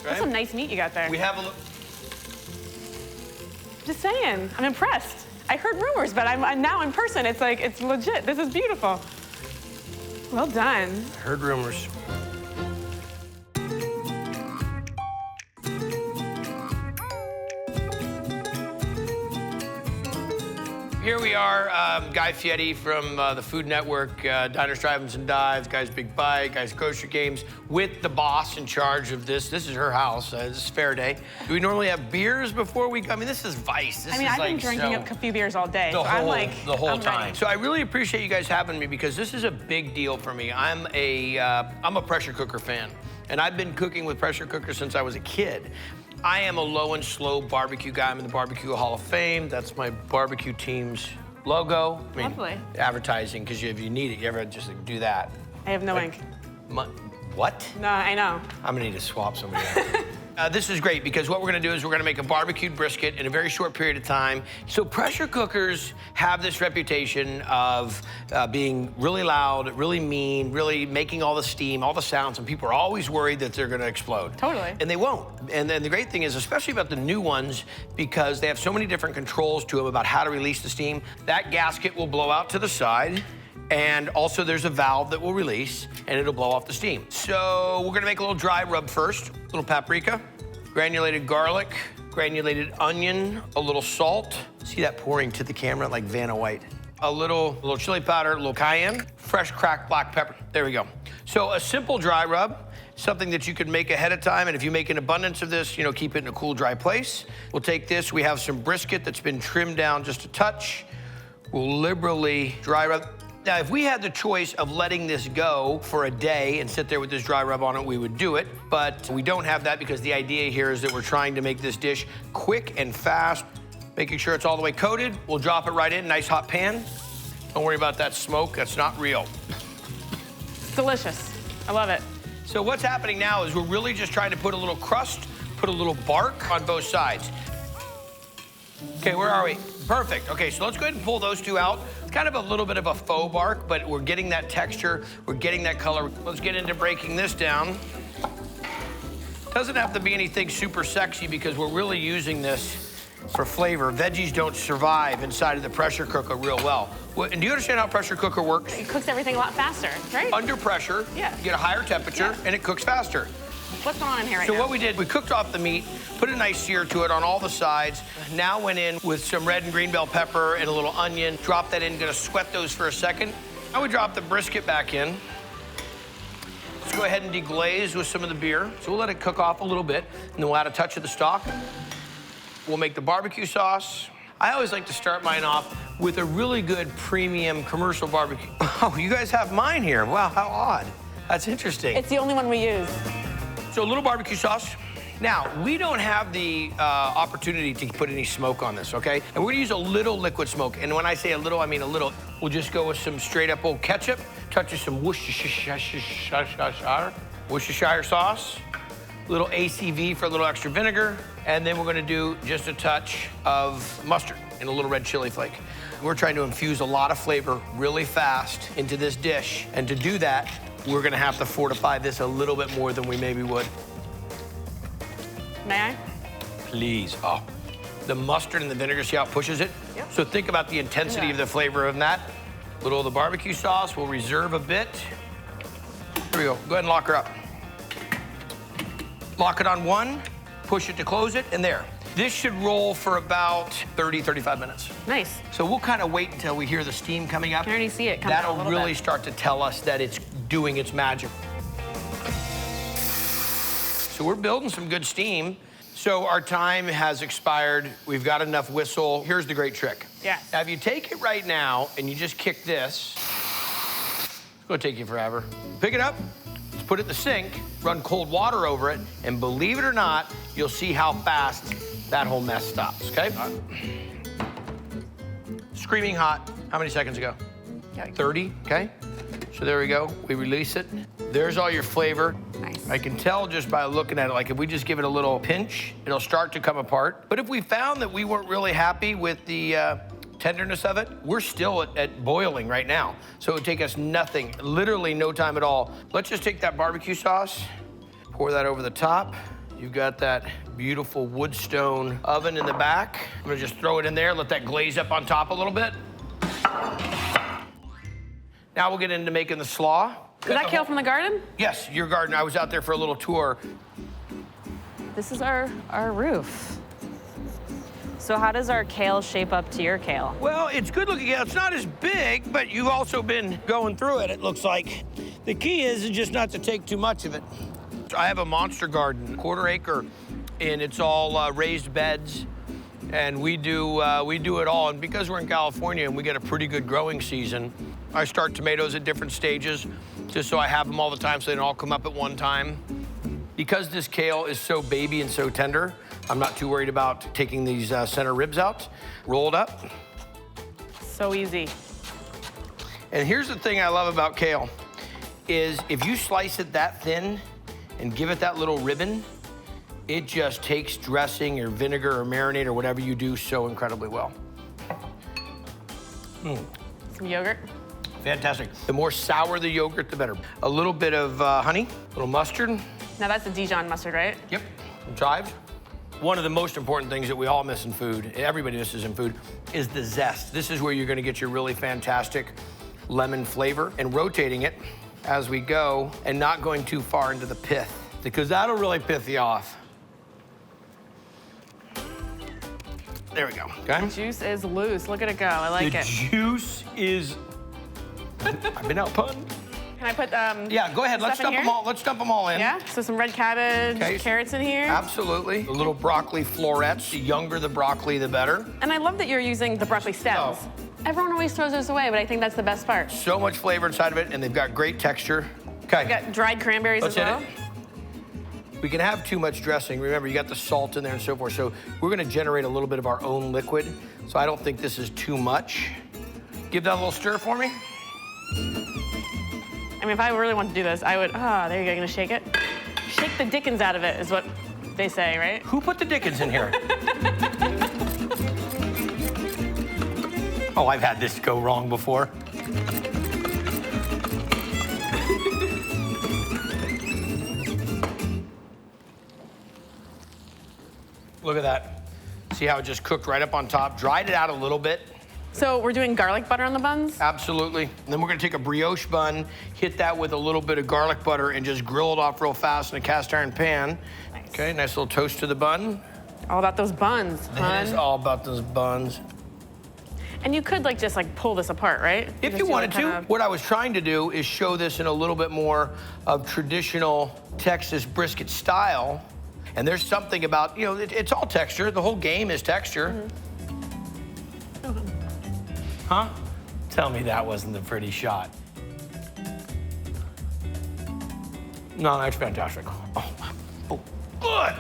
That's some nice meat you got there. We have a look. Just saying, I'm impressed. I heard rumors, but I'm now in person. It's like, it's legit. This is beautiful. Well done. I heard rumors. Here we are, Guy Fieri from the Food Network, Diners, Drive-Ins, and Dives, Guy's Big Bite, Guy's Grocery Games, with the boss in charge of this. This is her house. This is Farideh. Do we normally have beers before we come? I mean, this is Vice. This I mean, is I've been drinking a few beers all day, so I'm like, the whole I'm time. ready. So I really appreciate you guys having me because this is a big deal for me. I'm a pressure cooker fan, and I've been cooking with pressure cookers since I was a kid. I am a low and slow barbecue guy. I'm in the Barbecue Hall of Fame. That's my barbecue team's logo. I mean, lovely. Advertising, because if you need it, you ever just like, do that. I have no ink. What? No, I know. I'm gonna need to swap somebody out. This is great because what we're gonna do is we're gonna make a barbecued brisket in a very short period of time. So pressure cookers have this reputation of being really loud, really mean, really making all the steam, all the sounds, and people are always worried that they're gonna explode. Totally. And they won't. And then the great thing is, especially about the new ones, because they have so many different controls to them about how to release the steam, that gasket will blow out to the side. And also there's a valve that will release and it'll blow off the steam. So we're gonna make a little dry rub first. A little paprika, granulated garlic, granulated onion, a little salt. See that pouring to the camera like Vanna White. A little chili powder, a little cayenne, fresh cracked black pepper. There we go. So a simple dry rub, something that you could make ahead of time, and if you make an abundance of this, you know, keep it in a cool, dry place. We'll take this, we have some brisket that's been trimmed down just a touch. We'll liberally dry rub. Now, if we had the choice of letting this go for a day and sit there with this dry rub on it, we would do it. But we don't have that because the idea here is that we're trying to make this dish quick and fast, making sure it's all the way coated. We'll drop it right in, nice hot pan. Don't worry about that smoke, that's not real. It's delicious. I love it. So what's happening now is we're really just trying to put a little crust, put a little bark on both sides. Okay, where are we? Perfect. Okay, so let's go ahead and pull those two out. It's kind of a little bit of a faux bark, but we're getting that texture, we're getting that color. Let's get into breaking this down. Doesn't have to be anything super sexy because we're really using this for flavor. Veggies don't survive inside of the pressure cooker real well. And do you understand how a pressure cooker works? It cooks everything a lot faster, right? Under pressure, Yeah. you get a higher temperature, and it cooks faster. What's going on in here right now? So what we did, we cooked off the meat, put a nice sear to it on all the sides. Now went in with some red and green bell pepper and a little onion. Drop that in, gonna sweat those for a second. Now we drop the brisket back in. Let's go ahead and deglaze with some of the beer. So we'll let it cook off a little bit, and then we'll add a touch of the stock. We'll make the barbecue sauce. I always like to start mine off with a really good premium commercial barbecue. Oh, you guys have mine here. Wow, how odd. That's interesting. It's the only one we use. So a little barbecue sauce. Now, we don't have the opportunity to put any smoke on this, okay? And we're gonna use a little liquid smoke. And when I say a little, I mean a little. We'll just go with some straight up old ketchup, touch of some Worcestershire sauce, a little ACV for a little extra vinegar, and then we're gonna do just a touch of mustard and a little red chili flake. We're trying to infuse a lot of flavor really fast into this dish. And to do that, we're gonna have to fortify this a little bit more than we maybe would. May I? Please. Oh, the mustard and the vinegar, see how it pushes it? Yep. So think about the intensity of the flavor of that. A little of the barbecue sauce, we'll reserve a bit. Here we go, go ahead and lock her up. Lock it on one, push it to close it, and there. This should roll for about 30, 35 minutes. Nice. So we'll kind of wait until we hear the steam coming up. I already see it coming out a That'll little really bit. start to tell us that it's doing its magic. So we're building some good steam. So our time has expired. We've got enough whistle. Here's the great trick. Yes. Now, if you take it right now and you just kick this, it's gonna take you forever. Pick it up, put it in the sink, run cold water over it, and believe it or not, you'll see how fast that whole mess stops, okay? Screaming hot. How many seconds ago? Yikes. 30, okay? So there we go. We release it. There's all your flavor. Nice. I can tell just by looking at it, like if we just give it a little pinch, it'll start to come apart. But if we found that we weren't really happy with the tenderness of it, we're still at boiling right now. So it would take us nothing, literally no time at all. Let's just take that barbecue sauce, pour that over the top. You've got that beautiful wood stone oven in the back. I'm gonna just throw it in there, let that glaze up on top a little bit. Now we'll get into making the slaw. Is that kale from the garden? Yes, your garden. I was out there for a little tour. This is our roof. So how does our kale shape up to your kale? Well, it's good looking kale. It's not as big, but you've also been going through it, it looks like. The key is just not to take too much of it. I have a monster garden, 1/4 acre, and it's all raised beds. And we do it all. And because we're in California and we get a pretty good growing season, I start tomatoes at different stages, just so I have them all the time so they don't all come up at one time. Because this kale is so baby and so tender, I'm not too worried about taking these center ribs out. Roll it up. So easy. And here's the thing I love about kale, is if you slice it that thin and give it that little ribbon, it just takes dressing or vinegar or marinade or whatever you do so incredibly well. Some yogurt. Fantastic. The more sour the yogurt, the better. A little bit of honey, a little mustard. Now that's the Dijon mustard, right? Yep, some chives. One of the most important things that we all miss in food, everybody misses in food, is the zest. This is where you're gonna get your really fantastic lemon flavor, and rotating it as we go and not going too far into the pith, because that'll really pith you off. There we go, okay? Juice is loose. Look at it go. I like it. The juice is, I've been outpunned. Can I put Yeah, go ahead, let's stuff in dump them here? all, let's dump them all in. Yeah, so some red cabbage, Okay. carrots in here. Absolutely. A little broccoli florets. The younger the broccoli, the better. And I love that you're using the broccoli stems. Oh. Everyone always throws those away, but I think that's the best part. So much flavor inside of it, and they've got great texture. Okay. We got dried cranberries Let's as hit well. it. We can have too much dressing. Remember, you got the salt in there and so forth. So we're gonna generate a little bit of our own liquid. So I don't think this is too much. Give that a little stir for me. I mean, if I really wanted to do this, I would, there you go, gonna shake it. Shake the dickens out of it is what they say, right? Who put the Dickens in here? Oh, I've had this go wrong before. Look at that. See how it just cooked right up on top? Dried it out a little bit. So we're doing garlic butter on the buns? Absolutely. And then we're gonna take a brioche bun, hit that with a little bit of garlic butter, and just grill it off real fast in a cast iron pan. Nice. Okay, nice little toast to the bun. All about those buns, It is hun. all about those buns. And you could just pull this apart, right? If Just you do, wanted to, kind of- what I was trying to do is show this in a little bit more of traditional Texas brisket style. And there's something about, it's all texture. The whole game is texture. Huh? Tell me that wasn't the pretty shot. No, that's fantastic. Oh, good.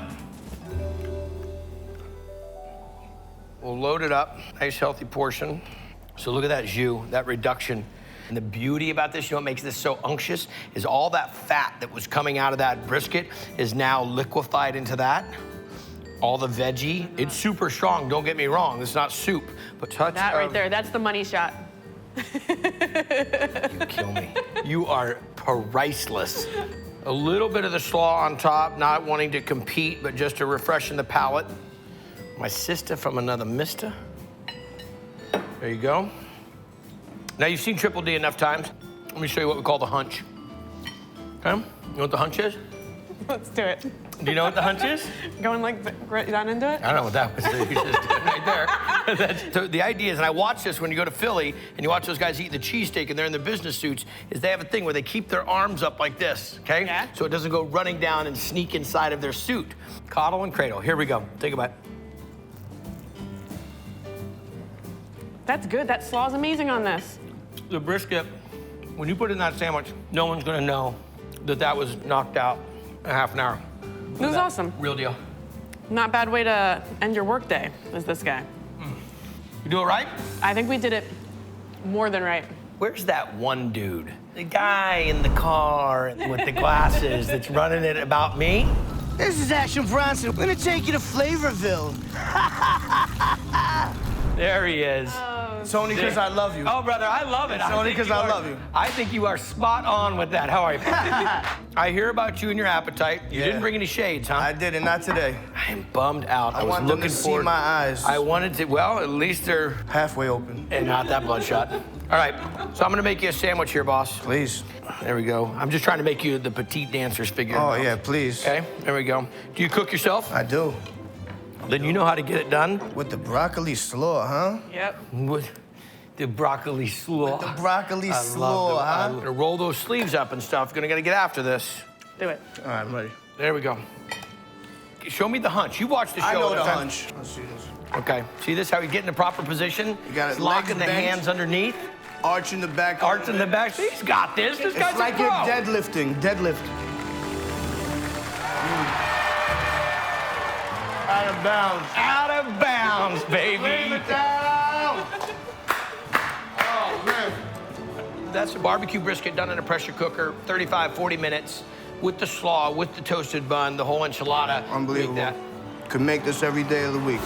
We'll load it up. Nice, healthy portion. So look at that jus, that reduction. And the beauty about this, what makes this so unctuous, is all that fat that was coming out of that brisket is now liquefied into that. All the veggie. It's super strong, don't get me wrong. It's not soup, but touch That right of- there, that's the money shot. You kill me. You are priceless. A little bit of the slaw on top, not wanting to compete, but just to refreshen the palate. My sister from another mister. There you go. Now you've seen Triple D enough times. Let me show you what we call the hunch. Okay? You know what the hunch is? Let's do it. Do you know what the hunch is? Going right down into it? I don't know what that was. You just did it right there. So the idea is, and I watch this when you go to Philly and you watch those guys eat the cheesesteak and they're in their business suits, is they have a thing where they keep their arms up like this, okay? Yeah. So it doesn't go running down and sneak inside of their suit. Coddle and cradle. Here we go. Take a bite. That's good. That slaw's amazing on this. The brisket, when you put it in that sandwich, no one's gonna know that that was knocked out in half an hour. It was awesome. Real deal. Not bad way to end your workday, is this guy. You do it right? I think we did it more than right. Where's that one dude? The guy in the car with the glasses that's running it about me? This is Action Bronson. We're gonna take you to Flavorville. There he is. Oh, It's only because I love you. Oh, brother, I love it. It's only because I love you. I think you are spot on with that. How are you? I hear about you and your appetite. You didn't bring any shades, huh? I didn't, not today. I am bummed out. I want them to see my eyes. I wanted to, well, at least they're halfway open. and not that bloodshot. All right, so I'm gonna make you a sandwich here, boss. Please. There we go. I'm just trying to make you the petite dancers figure. Oh, yeah, please. Okay, there we go. Do you cook yourself? I do. Then you know how to get it done? With the broccoli slaw, huh? Yep. With the broccoli slaw. The broccoli I slaw, love huh? I'm gonna roll those sleeves up and stuff. Gonna get after this. Do it. All right, I'm ready. There we go. Show me the hunch. You watched the show. I know at the time. hunch. Let's see this. Okay. See this? How you get in the proper position? You got it. It's locking the legs bent, hands underneath. arch in the back. Arch in the back. See, he's got this. This guy's It's like a pro. you're deadlifting. Deadlift. Out of bounds. Out of bounds, baby. Leave it down. Oh, man. That's a barbecue brisket done in a pressure cooker, 35, 40 minutes, with the slaw, with the toasted bun, the whole enchilada. Unbelievable. Make that. Could make this every day of the week.